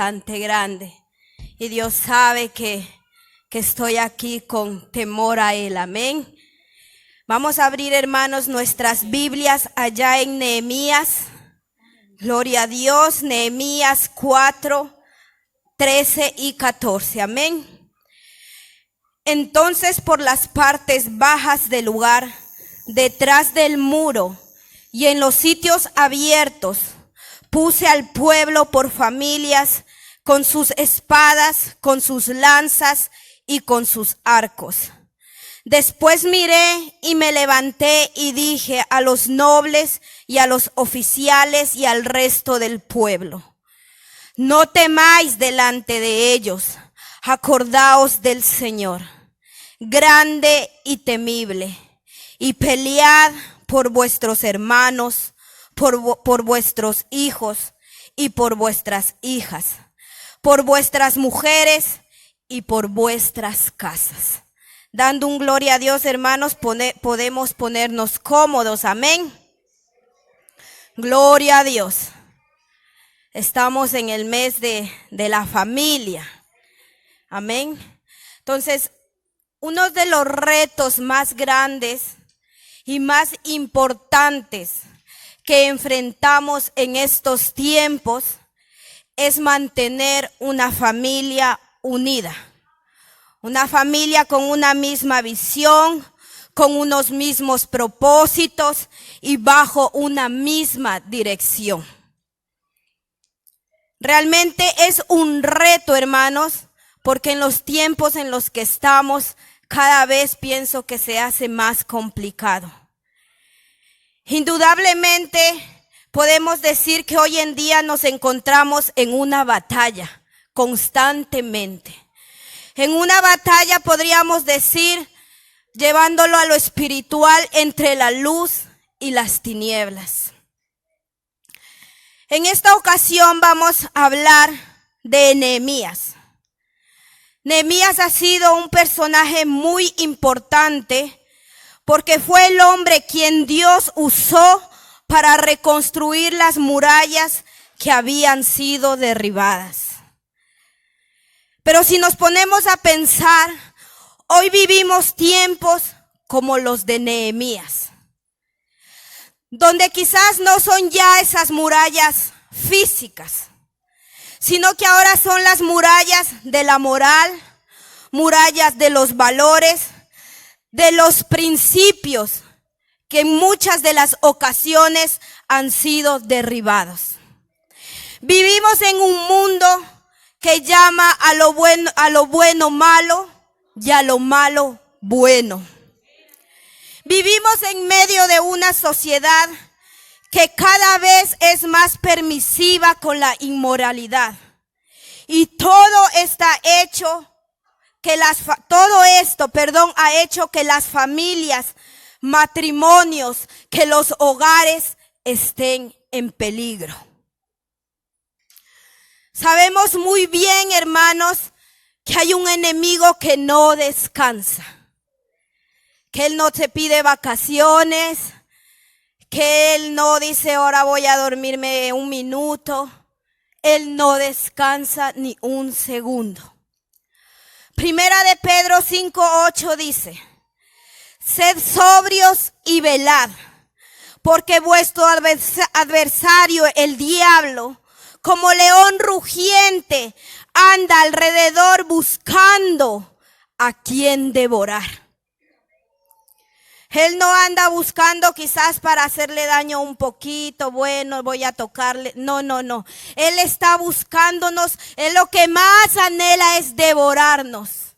bastante grande. Y Dios sabe que estoy aquí con temor a Él. Amén. Vamos a abrir, hermanos, nuestras Biblias allá en Nehemías. Gloria a Dios. Nehemías 4, 13 y 14. Amén. Entonces, por las partes bajas del lugar, detrás del muro y en los sitios abiertos, puse al pueblo por familias, con sus espadas, con sus lanzas y con sus arcos. Después miré y me levanté y dije a los nobles y a los oficiales y al resto del pueblo: no temáis delante de ellos, acordaos del Señor, grande y temible, y pelead por vuestros hermanos, por vuestros hijos y por vuestras hijas, por vuestras mujeres y por vuestras casas. Dando un gloria a Dios, hermanos, podemos ponernos cómodos. Amén. Gloria a Dios. Estamos en el mes de la familia. Amén. Entonces, uno de los retos más grandes y más importantes que enfrentamos en estos tiempos es mantener una familia unida. Una familia con una misma visión, con unos mismos propósitos y bajo una misma dirección. Realmente es un reto, hermanos, porque en los tiempos en los que estamos, cada vez pienso que se hace más complicado. Indudablemente podemos decir que hoy en día nos encontramos en una batalla constantemente. En una batalla, podríamos decir, llevándolo a lo espiritual, entre la luz y las tinieblas. En esta ocasión vamos a hablar de Nehemías. Nehemías ha sido un personaje muy importante porque fue el hombre quien Dios usó para reconstruir las murallas que habían sido derribadas. Pero si nos ponemos a pensar, hoy vivimos tiempos como los de Nehemías, donde quizás no son ya esas murallas físicas, sino que ahora son las murallas de la moral, murallas de los valores, de los principios que en muchas de las ocasiones han sido derribados. Vivimos en un mundo que llama a lo bueno malo y a lo malo bueno. Vivimos en medio de una sociedad que cada vez es más permisiva con la inmoralidad. Y todo está hecho ha hecho que las familias, matrimonios, que los hogares estén en peligro. Sabemos muy bien, hermanos, que hay un enemigo que no descansa, que él no te pide vacaciones, que él no dice ahora voy a dormirme un minuto. Él no descansa ni un segundo. Primera de Pedro 5:8 dice: sed sobrios y velad, porque vuestro adversario, el diablo, como león rugiente, anda alrededor buscando a quien devorar. Él no anda buscando quizás para hacerle daño un poquito, bueno, voy a tocarle. No. Él está buscándonos. Él lo que más anhela es devorarnos,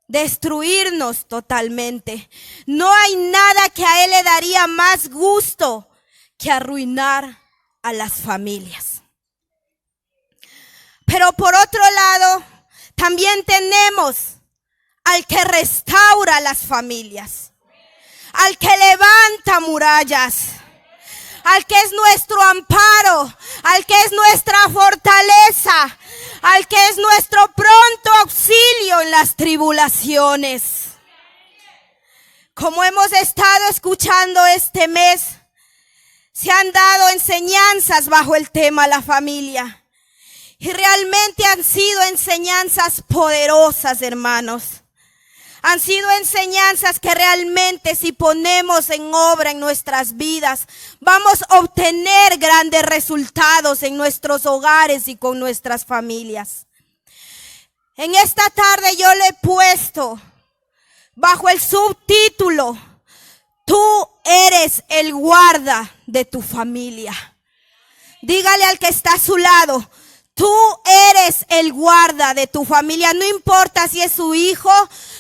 destruirnos totalmente. No hay nada que a él le daría más gusto que arruinar a las familias. Pero por otro lado, también tenemos al que restaura las familias, al que levanta murallas, al que es nuestro amparo, al que es nuestra fortaleza, al que es nuestro pronto auxilio en las tribulaciones. Como hemos estado escuchando este mes, se han dado enseñanzas bajo el tema la familia. Y realmente han sido enseñanzas poderosas, hermanos. Han sido enseñanzas que realmente si ponemos en obra en nuestras vidas, vamos a obtener grandes resultados en nuestros hogares y con nuestras familias. En esta tarde yo le he puesto bajo el subtítulo: tú eres el guarda de tu familia. Dígale al que está a su lado: tú eres el guarda de tu familia. No importa si es su hijo,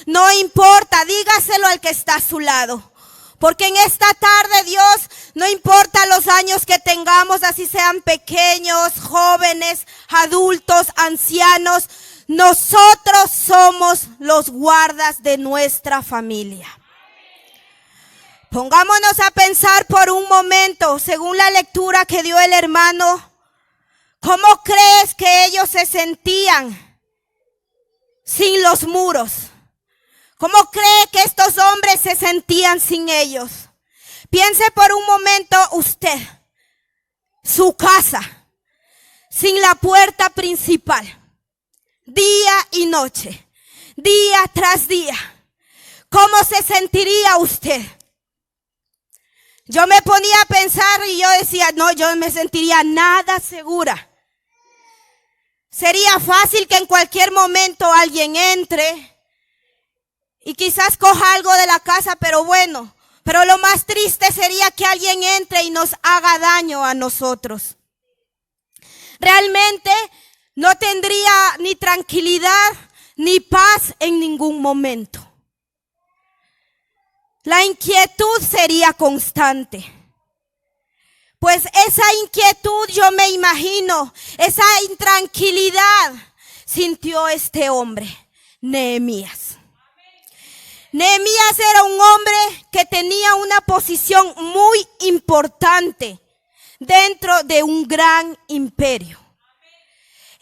no importa, dígaselo al que está a su lado. Porque en esta tarde Dios, no importa los años que tengamos, así sean pequeños, jóvenes, adultos, ancianos, nosotros somos los guardas de nuestra familia. Pongámonos a pensar por un momento, según la lectura que dio el hermano, ¿cómo crees que ellos se sentían sin los muros? ¿Cómo cree que estos hombres se sentían sin ellos? Piense por un momento usted, su casa, sin la puerta principal, día y noche, día tras día. ¿Cómo se sentiría usted? Yo me ponía a pensar y yo decía, no, yo me sentiría nada segura. Sería fácil que en cualquier momento alguien entre y quizás coja algo de la casa, pero bueno, pero lo más triste sería que alguien entre y nos haga daño a nosotros. Realmente no tendría ni tranquilidad ni paz en ningún momento. La inquietud sería constante. Pues esa inquietud, yo me imagino, esa intranquilidad sintió este hombre, Nehemías. Nehemías era un hombre que tenía una posición muy importante dentro de un gran imperio.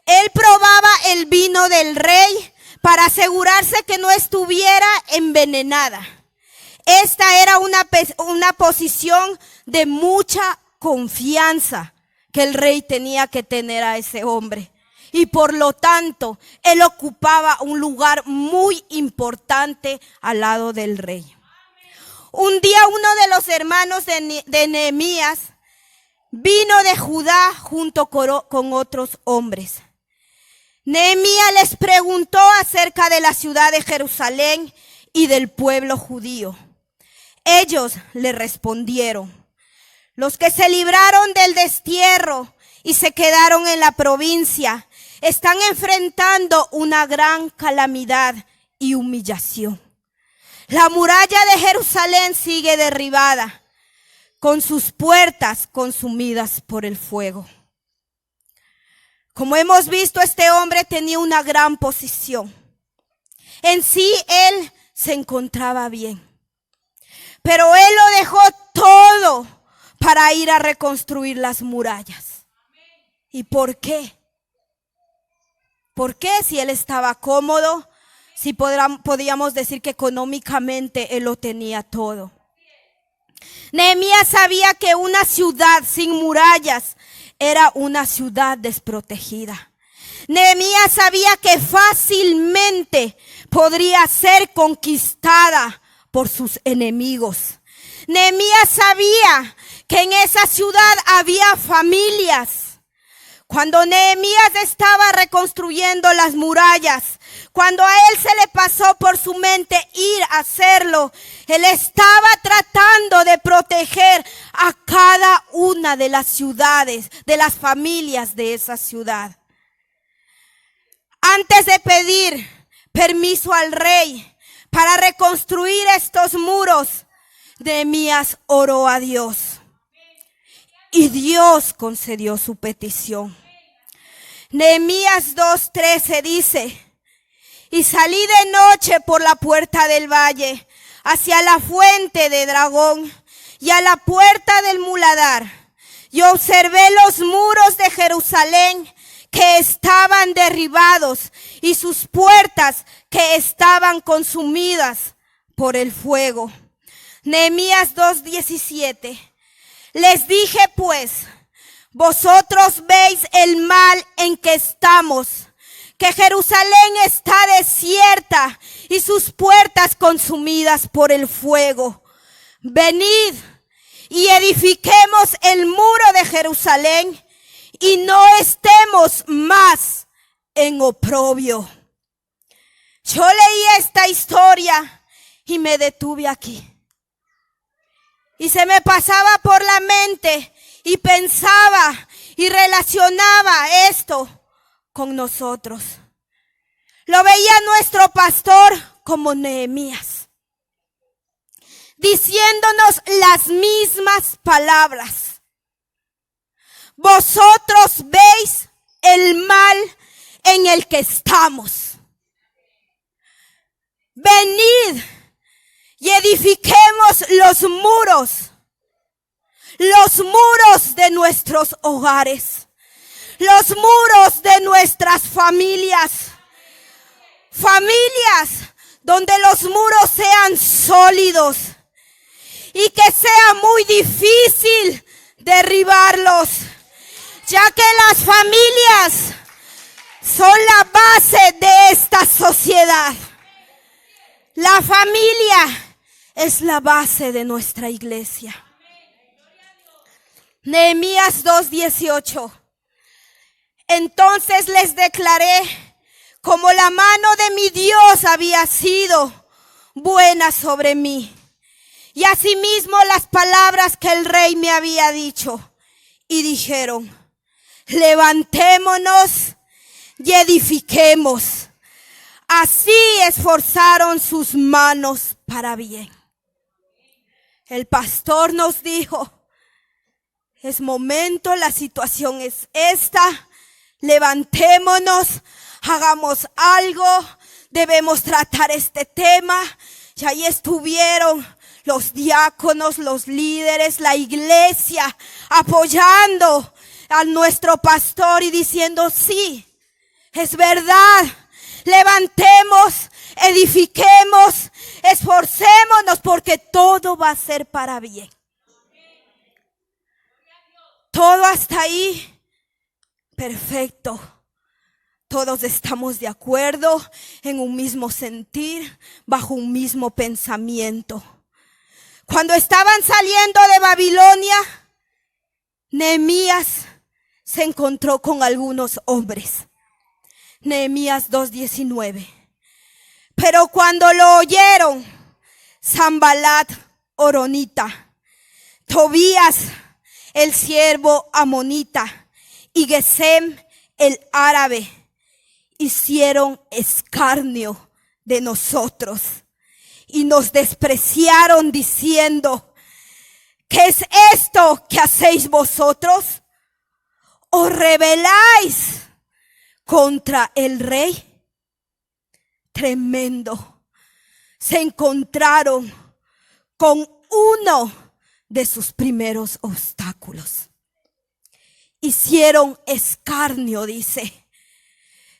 Él probaba el vino del rey para asegurarse que no estuviera envenenada. Esta era una posición de mucha confianza que el rey tenía que tener a ese hombre. Y por lo tanto, él ocupaba un lugar muy importante al lado del rey. Un día uno de los hermanos de Nehemías vino de Judá junto con otros hombres. Nehemías les preguntó acerca de la ciudad de Jerusalén y del pueblo judío. Ellos le respondieron: los que se libraron del destierro y se quedaron en la provincia están enfrentando una gran calamidad y humillación. La muralla de Jerusalén sigue derribada, con sus puertas consumidas por el fuego. Como hemos visto, este hombre tenía una gran posición. En sí, él se encontraba bien. Pero él lo dejó todo para ir a reconstruir las murallas. ¿Y por qué? ¿Por qué si él estaba cómodo? Si podríamos decir que económicamente él lo tenía todo. Nehemías sabía que una ciudad sin murallas era una ciudad desprotegida. Nehemías sabía que fácilmente podría ser conquistada por sus enemigos. Nehemías sabía que en esa ciudad había familias. Cuando Nehemías estaba reconstruyendo las murallas, cuando a él se le pasó por su mente ir a hacerlo, él estaba tratando de proteger a cada una de las ciudades, de las familias de esa ciudad. Antes de pedir permiso al rey para reconstruir estos muros, Nehemías oró a Dios y Dios concedió su petición. Nehemías 2:13 dice: y salí de noche por la puerta del valle hacia la fuente de Dragón y a la puerta del muladar, y observé los muros de Jerusalén que estaban derribados y sus puertas que estaban consumidas por el fuego. Nehemías 2:17. Les dije pues: Vosotros veis el mal en que estamos, que Jerusalén está desierta y sus puertas consumidas por el fuego. Venid y edifiquemos el muro de Jerusalén y no estemos más en oprobio. Yo leí esta historia y me detuve aquí. Y se me pasaba por la mente y pensaba y relacionaba esto con nosotros. Lo veía nuestro pastor como Nehemías, diciéndonos las mismas palabras. Vosotros veis el mal en el que estamos. Venid y edifiquemos los muros de nuestros hogares, los muros de nuestras familias donde los muros sean sólidos y que sea muy difícil derribarlos, ya que las familias son la base de esta sociedad. La familia es la base de nuestra iglesia. Nehemías 2:18. Entonces les declaré como la mano de mi Dios había sido buena sobre mí, y asimismo las palabras que el rey me había dicho. Y dijeron: levantémonos y edifiquemos. Así esforzaron sus manos para bien. El pastor nos dijo: es momento, la situación es esta, levantémonos, hagamos algo, debemos tratar este tema. Y ahí estuvieron los diáconos, los líderes, la iglesia, apoyando a nuestro pastor y diciendo: sí, es verdad. Levantemos, edifiquemos, esforcémonos porque todo va a ser para bien. Todo hasta ahí, perfecto. Todos estamos de acuerdo, en un mismo sentir, bajo un mismo pensamiento. Cuando estaban saliendo de Babilonia, Nehemías se encontró con algunos hombres. Nehemías 2:19. Pero cuando lo oyeron, Sanbalat horonita, Tobías el siervo amonita y Gesem el árabe hicieron escarnio de nosotros y nos despreciaron diciendo: ¿qué es esto que hacéis vosotros? ¿Os rebeláis contra el rey? Tremendo. Se encontraron con uno de sus primeros obstáculos. Hicieron escarnio, dice.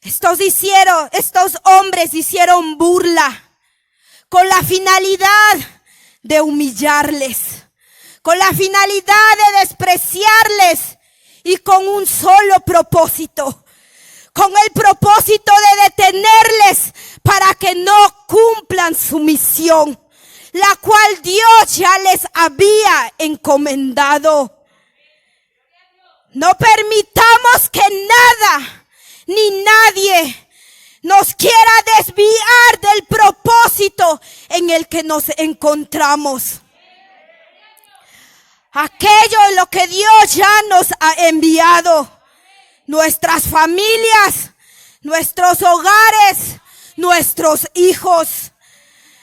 Estos hombres hicieron burla con la finalidad de humillarles, con la finalidad de despreciarles y con un solo propósito, con el propósito de detenerles para que no cumplan su misión, la cual Dios ya les había encomendado. No permitamos que nada ni nadie nos quiera desviar del propósito en el que nos encontramos. Aquello en lo que Dios ya nos ha enviado. Nuestras familias, nuestros hogares, nuestros hijos.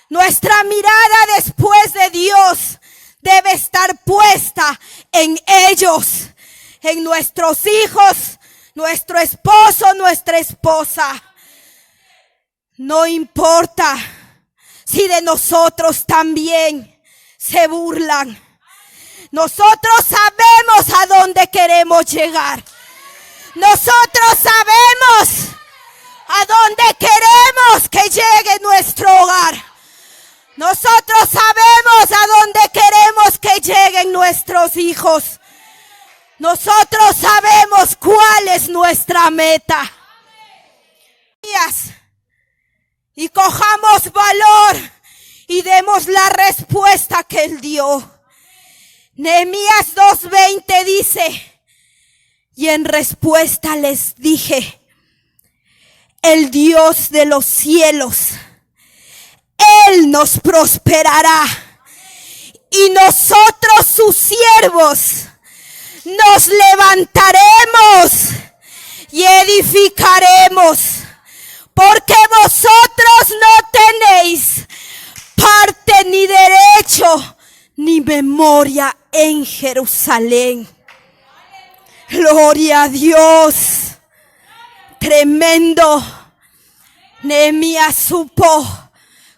Nuestra mirada después de Dios debe estar puesta en ellos, en nuestros hijos, nuestro esposo, nuestra esposa. No importa si de nosotros también se burlan. Nosotros sabemos a dónde queremos llegar. Nosotros sabemos a dónde queremos que llegue nuestro hogar. Nosotros sabemos a dónde queremos que lleguen nuestros hijos. Nosotros sabemos cuál es nuestra meta. Y cojamos valor y demos la respuesta que Él dio. Nehemías 2:20 dice: y en respuesta les dije, el Dios de los cielos, Él nos prosperará, y nosotros sus siervos nos levantaremos y edificaremos, porque vosotros no tenéis parte ni derecho ni memoria en Jerusalén. Gloria a Dios. Tremendo. Nehemías supo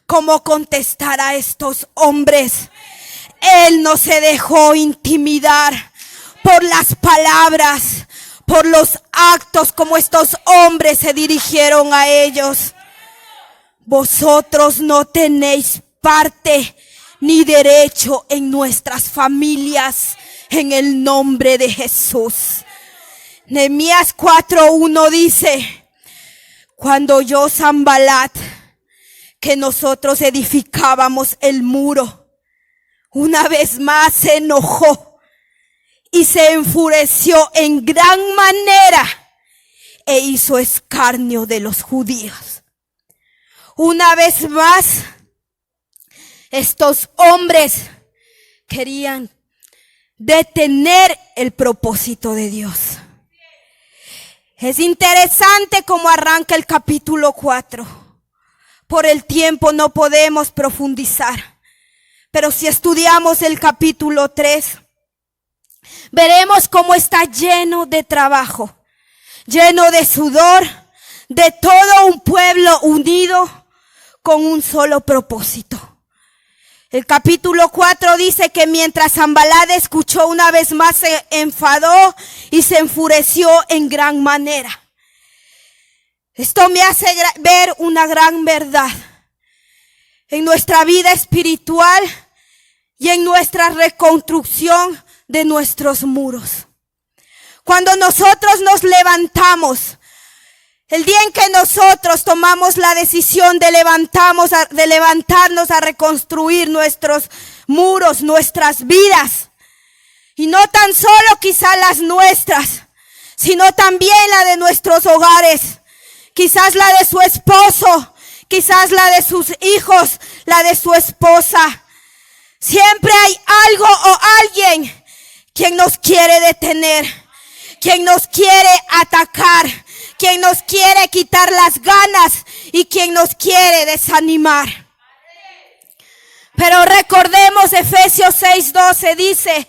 cómo contestar a estos hombres. Él no se dejó intimidar por las palabras, por los actos como estos hombres se dirigieron a ellos. Vosotros no tenéis parte ni derecho en nuestras familias, en el nombre de Jesús. Nehemías 4:1 dice: cuando oyó Sanbalat que nosotros edificábamos el muro, una vez más se enojó y se enfureció en gran manera e hizo escarnio de los judíos. Una vez más, estos hombres querían detener el propósito de Dios. Es interesante cómo arranca el capítulo 4. Por el tiempo no podemos profundizar, pero si estudiamos el capítulo 3, veremos cómo está lleno de trabajo, lleno de sudor, de todo un pueblo unido con un solo propósito. El capítulo 4 dice que mientras Sanbalat escuchó, una vez más se enfadó y se enfureció en gran manera. Esto me hace ver una gran verdad en nuestra vida espiritual y en nuestra reconstrucción de nuestros muros. Cuando nosotros nos levantamos, el día en que nosotros tomamos la decisión de levantarnos a reconstruir nuestros muros, nuestras vidas, y no tan solo quizás las nuestras, sino también la de nuestros hogares, quizás la de su esposo, quizás la de sus hijos, la de su esposa. Siempre hay algo o alguien quien nos quiere detener, quien nos quiere atacar, quien nos quiere quitar las ganas y quien nos quiere desanimar. Pero recordemos Efesios 6:12 dice: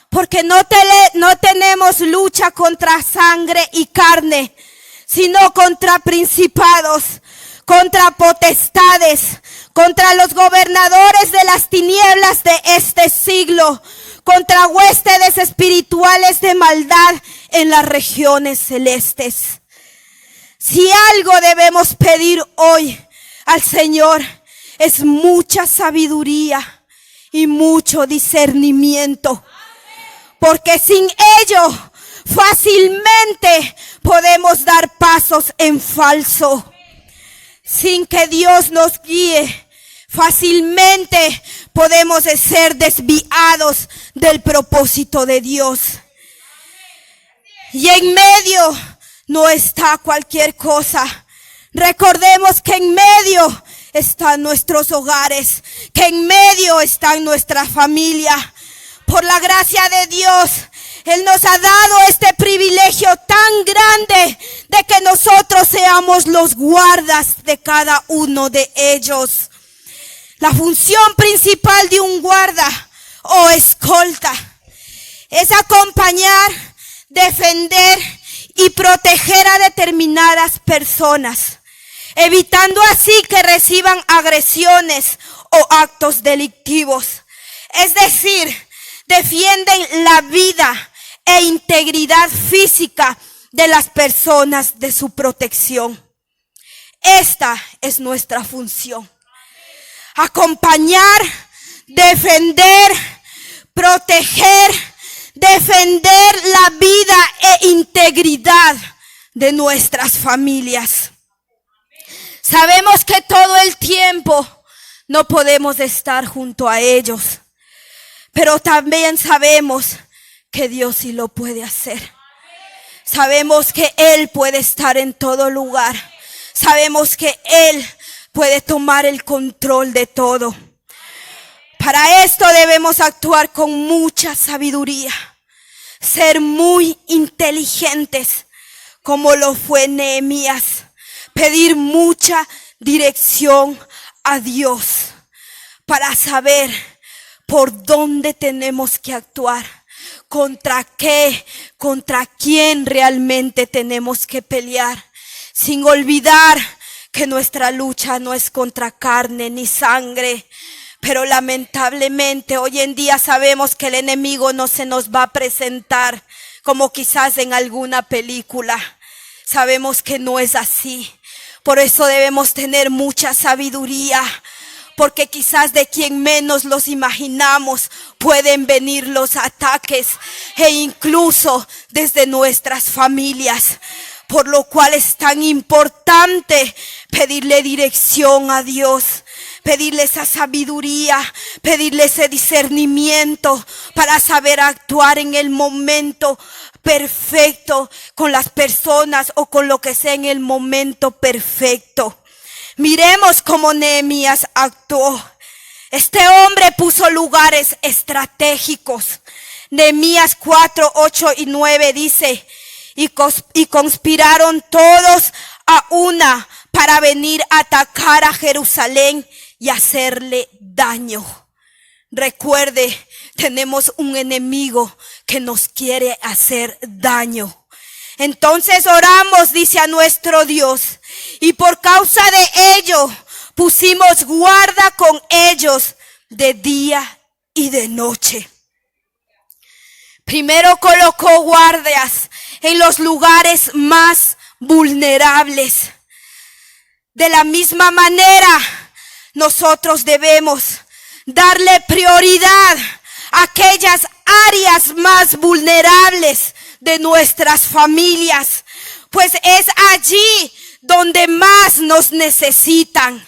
porque no tenemos lucha contra sangre y carne, sino contra principados, contra potestades, contra los gobernadores de las tinieblas de este siglo, contra huestes espirituales de maldad en las regiones celestes. Si algo debemos pedir hoy al Señor es mucha sabiduría y mucho discernimiento, porque sin ello fácilmente podemos dar pasos en falso. Sin que Dios nos guíe, fácilmente podemos ser desviados del propósito de Dios. Y en medio no está cualquier cosa. Recordemos que en medio están nuestros hogares, que en medio está nuestra familia. Por la gracia de Dios, Él nos ha dado este privilegio tan grande de que nosotros seamos los guardas de cada uno de ellos. La función principal de un guarda o escolta es acompañar, defender y proteger a determinadas personas, evitando así que reciban agresiones o actos delictivos. Es decir, defienden la vida e integridad física de las personas de su protección. Esta es nuestra función: acompañar, defender, proteger defender la vida e integridad de nuestras familias. Sabemos que todo el tiempo no podemos estar junto a ellos, pero también sabemos que Dios sí lo puede hacer. Sabemos que Él puede estar en todo lugar. Sabemos que Él puede tomar el control de todo. Para esto debemos actuar con mucha sabiduría, ser muy inteligentes, como lo fue Nehemías, pedir mucha dirección a Dios para saber por dónde tenemos que actuar, contra qué, contra quién realmente tenemos que pelear, sin olvidar que nuestra lucha no es contra carne ni sangre. Pero lamentablemente hoy en día sabemos que el enemigo no se nos va a presentar como quizás en alguna película. Sabemos que no es así. Por eso debemos tener mucha sabiduría, porque quizás de quien menos los imaginamos pueden venir los ataques, e incluso desde nuestras familias. Por lo cual es tan importante pedirle dirección a Dios, pedirle esa sabiduría, pedirle ese discernimiento para saber actuar en el momento perfecto, con las personas o con lo que sea en el momento perfecto. Miremos cómo Nehemías actuó. Este hombre puso lugares estratégicos. Nehemías 4, 8 y 9 dice: y conspiraron todos a una para venir a atacar a Jerusalén y hacerle daño. Recuerde, tenemos un enemigo que nos quiere hacer daño. Entonces oramos, dice, a nuestro Dios, y por causa de ello pusimos guarda con ellos de día y de noche. Primero colocó guardias en los lugares más vulnerables. De la misma manera, nosotros debemos darle prioridad a aquellas áreas más vulnerables de nuestras familias, pues es allí donde más nos necesitan.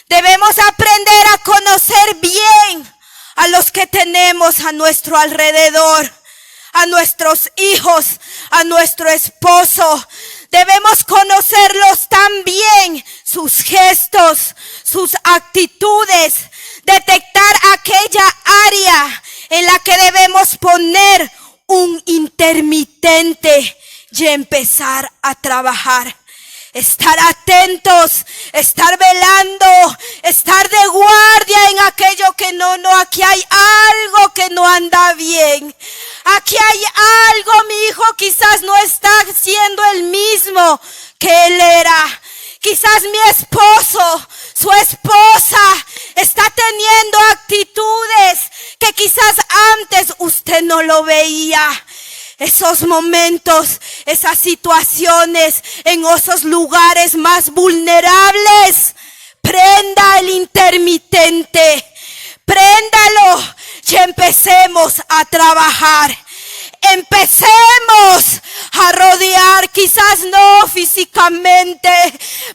Debemos aprender a conocer bien a los que tenemos a nuestro alrededor, a nuestros hijos, a nuestro esposo. Debemos conocerlos también, sus gestos, sus actitudes, detectar aquella área en la que debemos poner un intermitente y empezar a trabajar. Estar atentos, estar velando, estar de guardia en aquello que no, aquí hay algo que no anda bien. Aquí hay algo, mi hijo quizás no está siendo el mismo que él era. Quizás mi esposo, su esposa está teniendo actitudes que quizás antes usted no lo veía. Esos momentos, esas situaciones, en esos lugares más vulnerables, prenda el intermitente, préndalo y empecemos a trabajar. Empecemos a rodear, quizás no físicamente,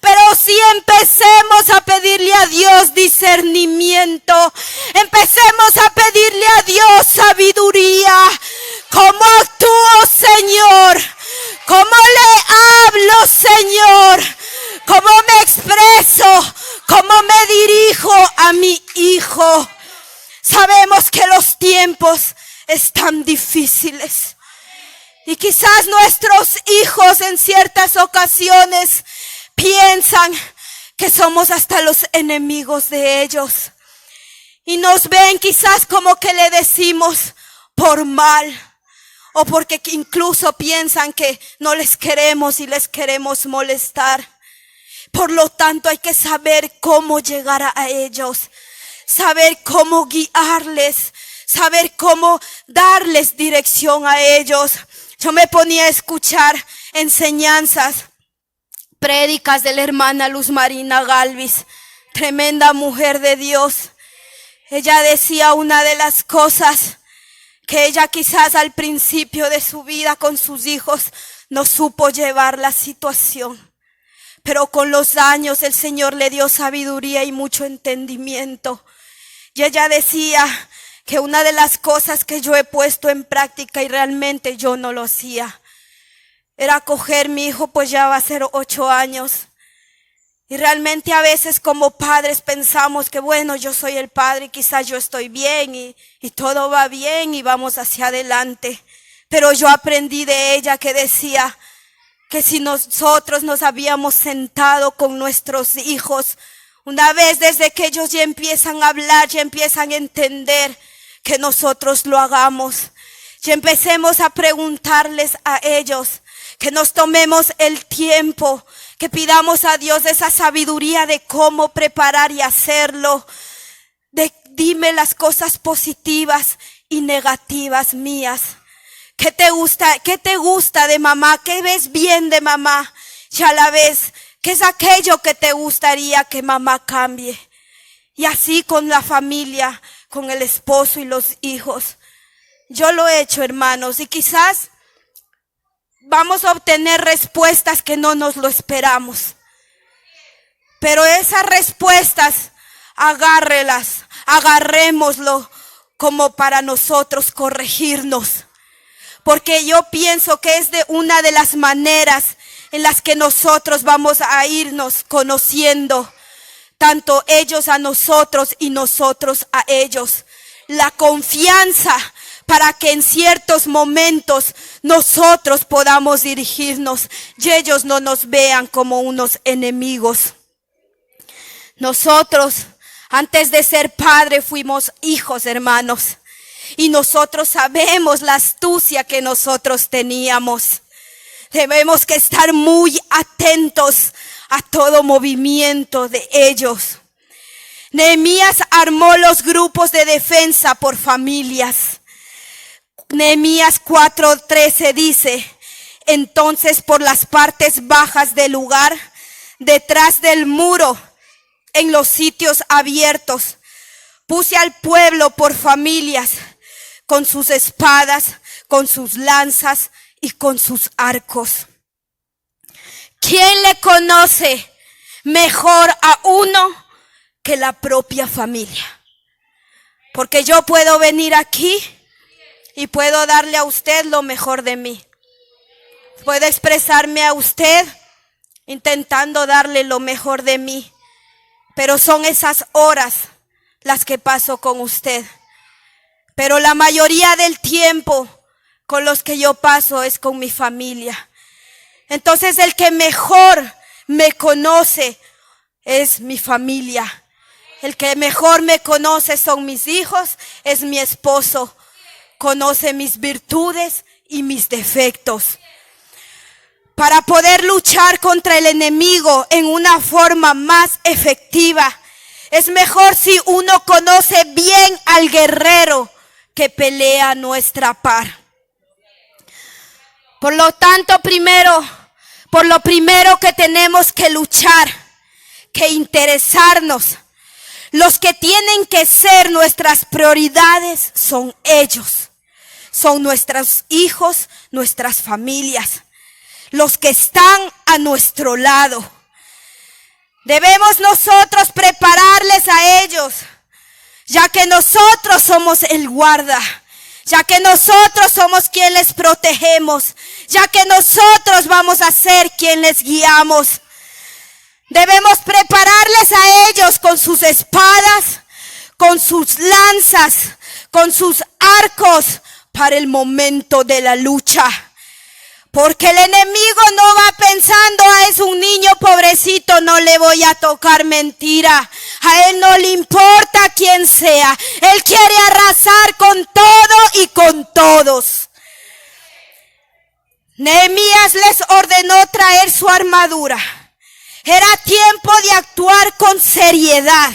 pero sí empecemos a pedirle a Dios discernimiento. Empecemos a pedirle a Dios sabiduría. ¿Cómo actúo, Señor? ¿Cómo le hablo, Señor? ¿Cómo me expreso? ¿Cómo me dirijo a mi hijo? Sabemos que los tiempos están difíciles. Y quizás nuestros hijos en ciertas ocasiones piensan que somos hasta los enemigos de ellos. Y nos ven quizás como que le decimos por mal. O porque incluso piensan que no les queremos y les queremos molestar. Por lo tanto, hay que saber cómo llegar a ellos. Saber cómo guiarles. Saber cómo darles dirección a ellos. Yo me ponía a escuchar enseñanzas, prédicas de la hermana Luz Marina Galvis. Tremenda mujer de Dios. Ella decía una de las cosas que ella quizás al principio de su vida con sus hijos no supo llevar la situación. Pero con los años el Señor le dio sabiduría y mucho entendimiento. Y ella decía que una de las cosas que yo he puesto en práctica y realmente yo no lo hacía, era coger mi hijo, pues ya va a ser 8 años. Y realmente a veces como padres pensamos que bueno, yo soy el padre y quizás yo estoy bien y todo va bien y vamos hacia adelante. Pero yo aprendí de ella que decía que si nosotros nos habíamos sentado con nuestros hijos, una vez desde que ellos ya empiezan a hablar, ya empiezan a entender, que nosotros lo hagamos. Y empecemos a preguntarles a ellos, que nos tomemos el tiempo, que pidamos a Dios esa sabiduría de cómo preparar y hacerlo. Dime las cosas positivas y negativas mías. ¿Qué te gusta? ¿Qué te gusta de mamá? ¿Qué ves bien de mamá? Y a la vez, ¿qué es aquello que te gustaría que mamá cambie? Y así con la familia, con el esposo y los hijos. Yo lo he hecho, hermanos, y quizás vamos a obtener respuestas que no nos lo esperamos. Pero esas respuestas, agarrémoslo como para nosotros corregirnos. Porque yo pienso que es de una de las maneras en las que nosotros vamos a irnos conociendo, tanto ellos a nosotros y nosotros a ellos. La confianza para que en ciertos momentos nosotros podamos dirigirnos y ellos no nos vean como unos enemigos. Nosotros, antes de ser padre, fuimos hijos, hermanos. Y nosotros sabemos la astucia que nosotros teníamos. Debemos que estar muy atentos a todo movimiento de ellos. Nehemías armó los grupos de defensa por familias. Nehemías 4:13 dice: entonces por las partes bajas del lugar, detrás del muro, en los sitios abiertos, puse al pueblo por familias, con sus espadas, con sus lanzas y con sus arcos. ¿Quién le conoce mejor a uno que la propia familia? Porque yo puedo venir aquí y puedo darle a usted lo mejor de mí. Puedo expresarme a usted intentando darle lo mejor de mí. Pero son esas horas las que paso con usted. Pero la mayoría del tiempo con los que yo paso es con mi familia. Entonces el que mejor me conoce es mi familia. El que mejor me conoce son mis hijos, es mi esposo. Conoce mis virtudes y mis defectos. Para poder luchar contra el enemigo en una forma más efectiva, es mejor si uno conoce bien al guerrero que pelea a nuestra par. Por lo tanto, por lo primero que tenemos que luchar, que interesarnos, los que tienen que ser nuestras prioridades son ellos. Son nuestros hijos, nuestras familias, los que están a nuestro lado. Debemos nosotros prepararles a ellos, ya que nosotros somos el guarda, ya que nosotros somos quien les protegemos, ya que nosotros vamos a ser quien les guiamos. Debemos prepararles a ellos con sus espadas, con sus lanzas, con sus arcos para el momento de la lucha. Porque el enemigo no va pensando, es un niño pobrecito, no le voy a tocar, mentira. A él no le importa quién sea. Él quiere arrasar con todo y con todos. Nehemías les ordenó traer su armadura. Era tiempo de actuar con seriedad,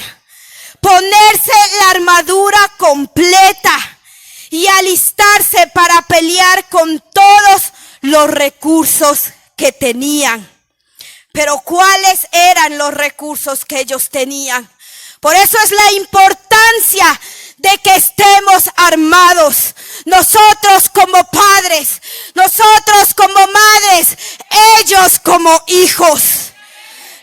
ponerse la armadura completa y alistarse para pelear con todos los recursos que tenían. Pero ¿cuáles eran los recursos que ellos tenían? Por eso es la importancia de que estemos armados. nosotros como padres, nosotros como madres, ellos como hijos.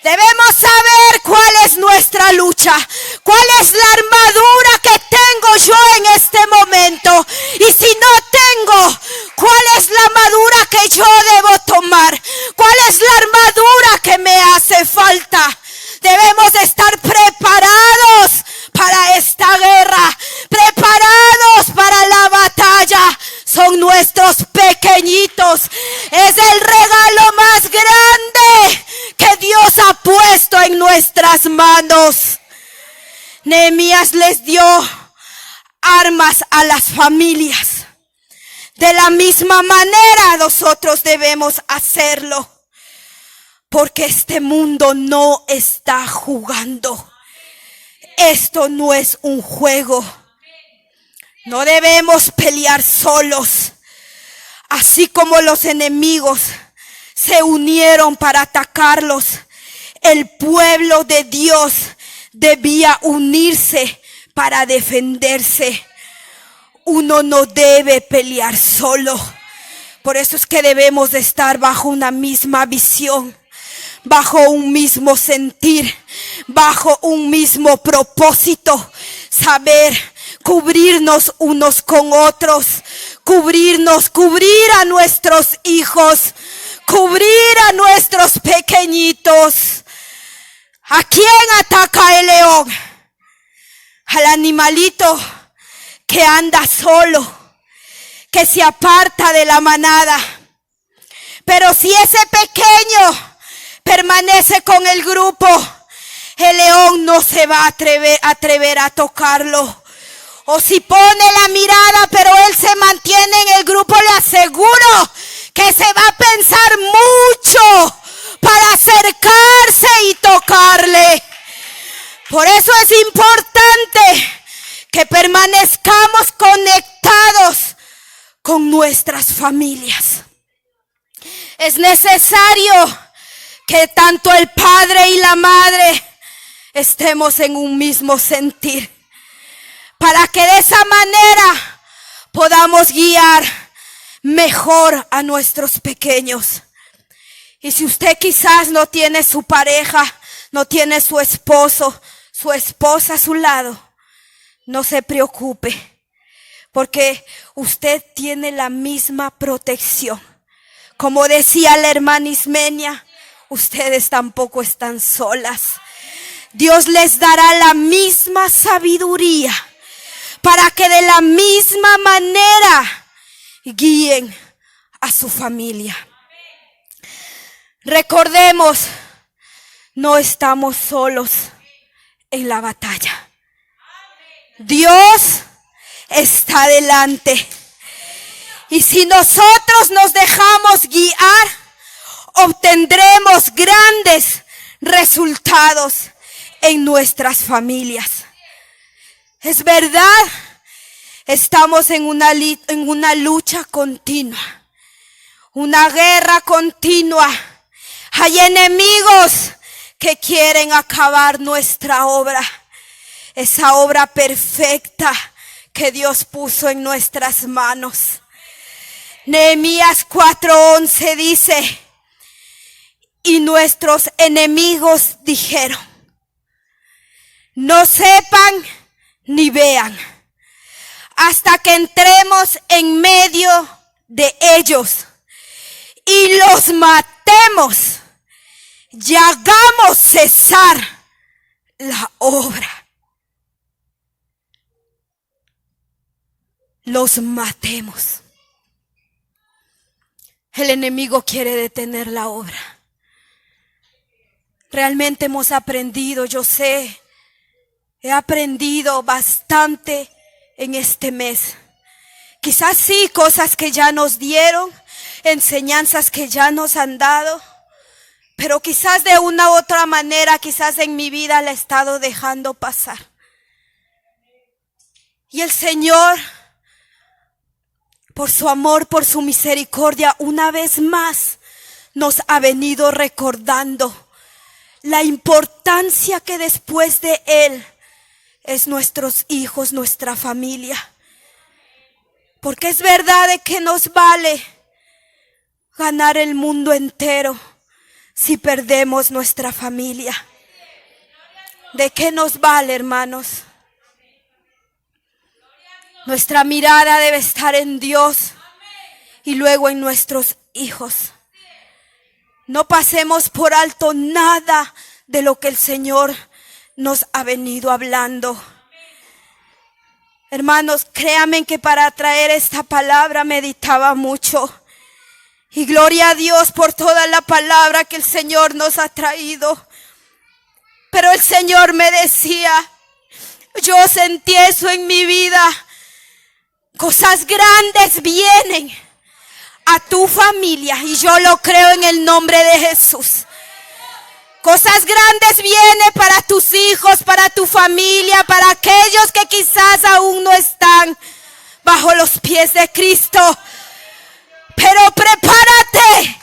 Debemos saber cuál es nuestra lucha, cuál es la armadura que tengo yo en este momento. Y si no tengo, cuál es la armadura que yo debo tomar, cuál es la armadura que me hace falta. Debemos estar preparados para esta guerra, preparados para la batalla. Son nuestros pequeñitos. Es el regalo más grande que Dios ha puesto en nuestras manos. Nehemías les dio armas a las familias. De la misma manera nosotros debemos hacerlo. Porque este mundo no está jugando. Esto no es un juego. No debemos pelear solos. Así como los enemigos se unieron para atacarlos, el pueblo de Dios debía unirse para defenderse. Uno no debe pelear solo. Por eso es que debemos de estar bajo una misma visión, bajo un mismo sentir, bajo un mismo propósito. Saber cubrirnos unos con otros, cubrir a nuestros hijos, cubrir a nuestros pequeñitos. ¿A quién ataca el león? Al animalito que anda solo, que se aparta de la manada. Pero si ese pequeño permanece con el grupo, el león no se va a atrever a tocarlo. O si pone la mirada, pero él se mantiene en el grupo, le aseguro que se va a pensar mucho para acercarse y tocarle. Por eso es importante que permanezcamos conectados con nuestras familias. Es necesario que tanto el padre y la madre estemos en un mismo sentir, para que de esa manera podamos guiar mejor a nuestros pequeños. Y si usted quizás no tiene su pareja, no tiene su esposo, su esposa a su lado, no se preocupe, porque usted tiene la misma protección. Como decía la hermana Ismenia, ustedes tampoco están solas. Dios les dará la misma sabiduría para que de la misma manera guíen a su familia. Recordemos, no estamos solos en la batalla. Dios está delante. Y si nosotros nos dejamos guiar, obtendremos grandes resultados en nuestras familias. Es verdad, estamos en una lucha continua, una guerra continua. Hay enemigos que quieren acabar nuestra obra, esa obra perfecta que Dios puso en nuestras manos. Nehemías 4:11 dice: y nuestros enemigos dijeron, no sepan ni vean hasta que entremos en medio de ellos y los matemos y hagamos cesar la obra. Los matemos. El enemigo quiere detener la obra. Realmente hemos aprendido, yo sé, he aprendido bastante en este mes. Quizás sí, cosas que ya nos dieron, enseñanzas que ya nos han dado, pero quizás de una u otra manera, quizás en mi vida la he estado dejando pasar. Y el Señor, por su amor, por su misericordia, una vez más nos ha venido recordando la importancia que después de Él es nuestros hijos, nuestra familia. Porque es verdad de que nos vale ganar el mundo entero si perdemos nuestra familia. ¿De qué nos vale, hermanos? Nuestra mirada debe estar en Dios y luego en nuestros hijos. No pasemos por alto nada de lo que el Señor nos ha venido hablando. Hermanos, créanme que para traer esta palabra meditaba mucho. Y gloria a Dios por toda la palabra que el Señor nos ha traído. Pero el Señor me decía, yo sentí eso en mi vida. Cosas grandes vienen a tu familia y yo lo creo en el nombre de Jesús. Cosas grandes vienen para tus hijos, para tu familia, para aquellos que quizás aún no están bajo los pies de Cristo. Pero prepárate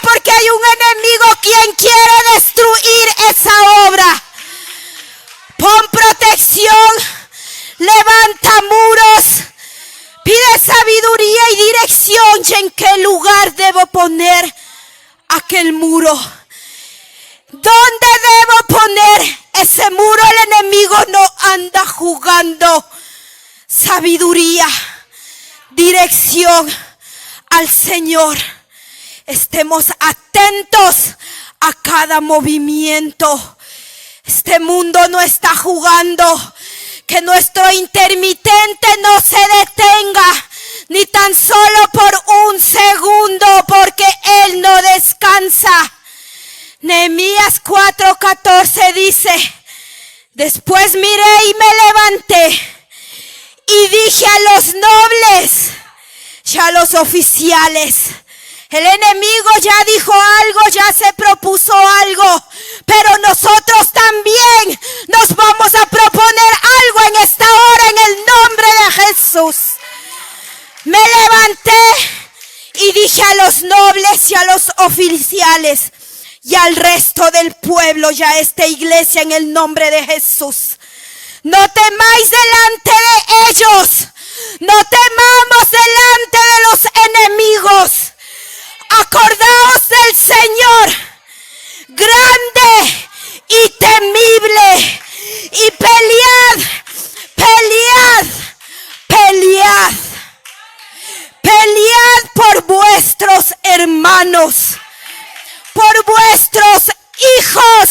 porque hay un enemigo quien quiere destruir esa obra. Pon protección, levanta muros, pide sabiduría y dirección y en qué lugar debo poner aquel muro. ¿Dónde debo poner ese muro? El enemigo no anda jugando. Sabiduría, dirección al Señor. Estemos atentos a cada movimiento. Este mundo no está jugando. Que nuestro intermitente no se detenga ni tan solo por un segundo, porque Él no descansa. Nehemías 4:14 dice: después miré y me levanté y dije a los nobles y a los oficiales: el enemigo ya dijo algo, ya se propuso algo, pero nosotros también nos vamos a proponer algo en esta hora en el nombre de Jesús. Me levanté y dije a los nobles y a los oficiales y al resto del pueblo y a esta iglesia en el nombre de Jesús: no temáis delante de ellos, no temamos delante de los enemigos. Acordaos del Señor, grande y temible, y pelead, pelead, pelead. Pelead por vuestros hermanos, por vuestros hijos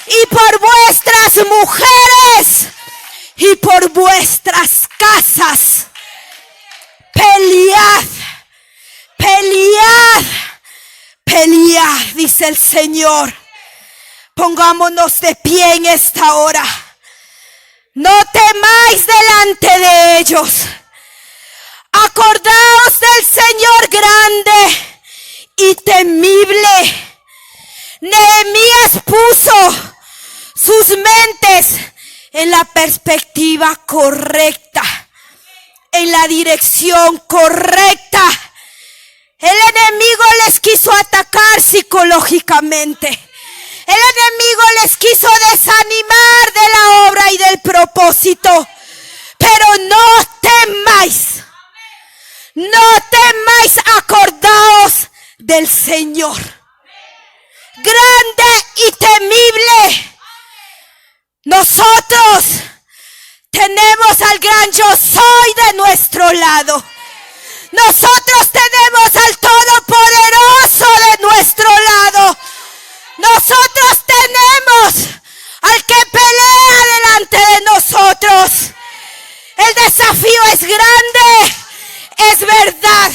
y por vuestras mujeres y por vuestras casas. Pelead, pelead, pelead, dice el Señor. Pongámonos de pie en esta hora. No temáis delante de ellos. Acordaos del Señor grande y temible. Nehemías puso sus mentes en la perspectiva correcta, en la dirección correcta. El enemigo les quiso atacar psicológicamente. El enemigo les quiso desanimar de la obra y del propósito. Pero no temáis. No temáis, acordaos del Señor. Grande y temible. Nosotros tenemos al gran yo soy de nuestro lado. Nosotros tenemos al Todopoderoso de nuestro lado. Nosotros tenemos al que pelea delante de nosotros. El desafío es grande, es verdad,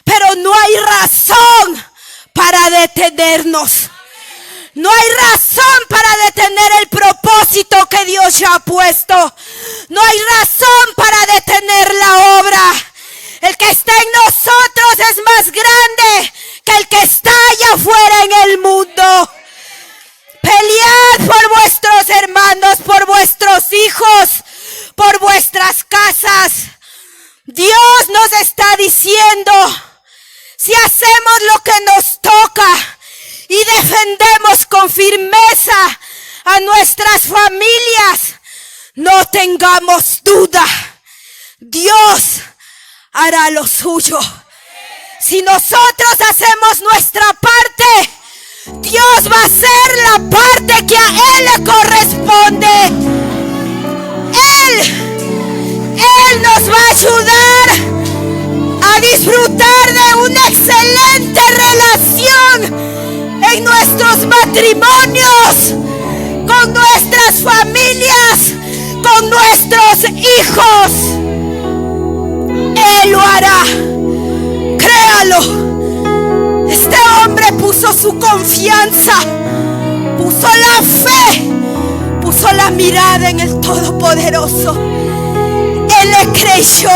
pero no hay razón para detenernos. No hay razón para detener el propósito que Dios ya ha puesto. No hay razón para detener la obra. El que está en nosotros es más grande que el que está allá afuera en el mundo. Pelead por vuestros hermanos, por vuestros hijos, por vuestras casas. Dios nos está diciendo, si hacemos lo que nos toca y defendemos con firmeza a nuestras familias, no tengamos duda Dios hará lo suyo. Si nosotros hacemos nuestra parte, Dios va a hacer la parte que a Él le corresponde. Él nos va a ayudar a disfrutar de una excelente relación en nuestros matrimonios, con nuestras familias, con nuestros hijos. Él lo hará. Créalo. Este hombre puso su confianza, puso la fe, puso la mirada en el Todopoderoso. Él le creyó.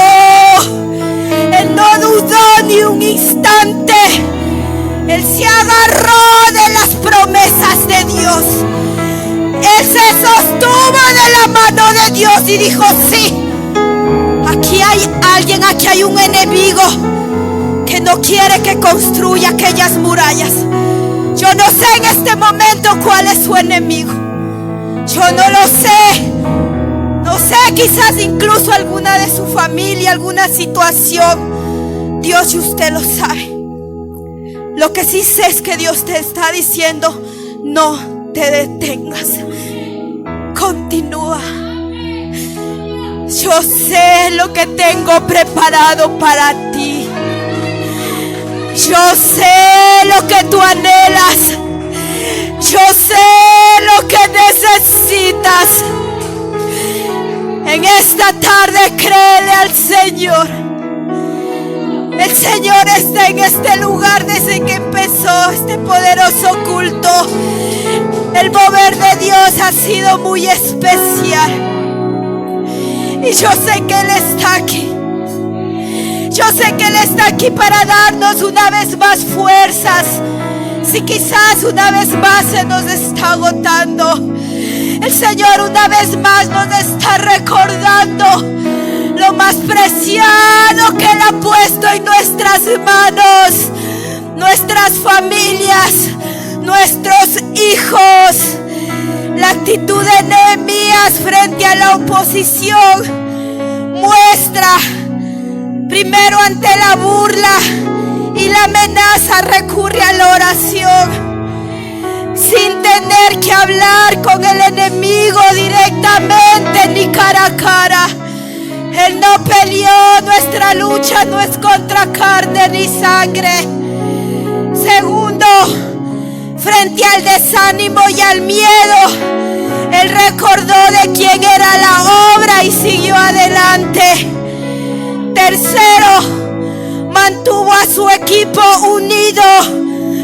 Él no dudó ni un instante. Él se agarró de las promesas de Dios. Él se sostuvo de la mano de Dios y dijo: sí, aquí hay alguien, aquí hay un enemigo que no quiere que construya aquellas murallas. Yo no sé en este momento cuál es su enemigo. Yo no lo sé. No sé, quizás incluso alguna de su familia, alguna situación. Dios y usted lo sabe. Lo que sí sé es que Dios te está diciendo: no te detengas. Continúa. Yo sé lo que tengo preparado para ti. Yo sé lo que tú anhelas. Yo sé lo que necesitas. En esta tarde créele al Señor. El Señor está en este lugar desde que empezó este poderoso culto. El mover de Dios ha sido muy especial. Y yo sé que Él está aquí. Yo sé que Él está aquí para darnos una vez más fuerzas. Si quizás una vez más se nos está agotando, el Señor una vez más nos está recordando lo más preciado que Él ha puesto en nuestras manos, nuestras familias, nuestros hijos. La actitud de Nehemías frente a la oposición muestra primero ante la burla y la amenaza recurre a la oración. Sin tener que hablar con el enemigo directamente ni cara a cara. Él no peleó. Nuestra lucha no es contra carne ni sangre. Segundo, frente al desánimo y al miedo, Él recordó de quién era la obra y siguió adelante. Tercero, mantuvo a su equipo unido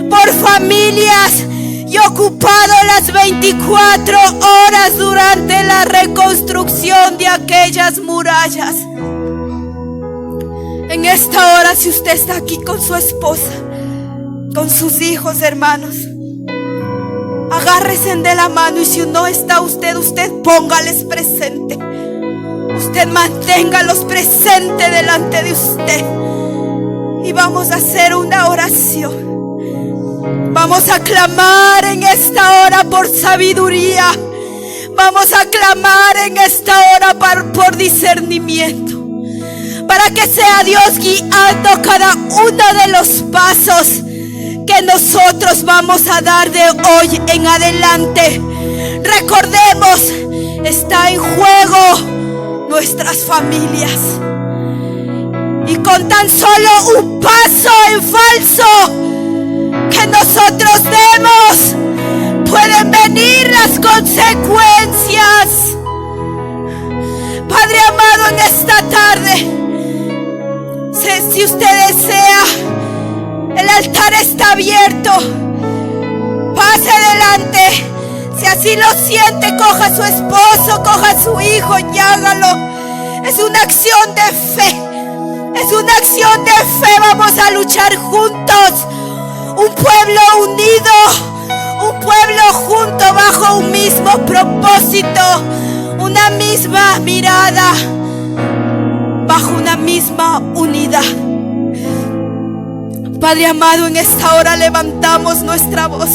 por familias y ocupado las 24 horas durante la reconstrucción de aquellas murallas. En esta hora, si usted está aquí con su esposa, con sus hijos, hermanos, agárrense de la mano, y si no está usted póngales presente. Usted manténgalos presente delante de usted. Y vamos a hacer una oración. Vamos a clamar en esta hora por sabiduría. Vamos a clamar en esta hora por discernimiento, para que sea Dios guiando cada uno de los pasos que nosotros vamos a dar de hoy en adelante. Recordemos, está en juego nuestras familias. Y con tan solo un paso en falso que nosotros demos, pueden venir las consecuencias. Padre amado, en esta tarde, si usted desea, el altar está abierto. Pase adelante. Si así lo siente, coja a su esposo, coja a su hijo y hágalo. Es una acción de fe. Es una acción de fe. Vamos a luchar juntos. Un pueblo unido, un pueblo junto bajo un mismo propósito, una misma mirada, bajo una misma unidad. Padre amado, en esta hora levantamos nuestra voz.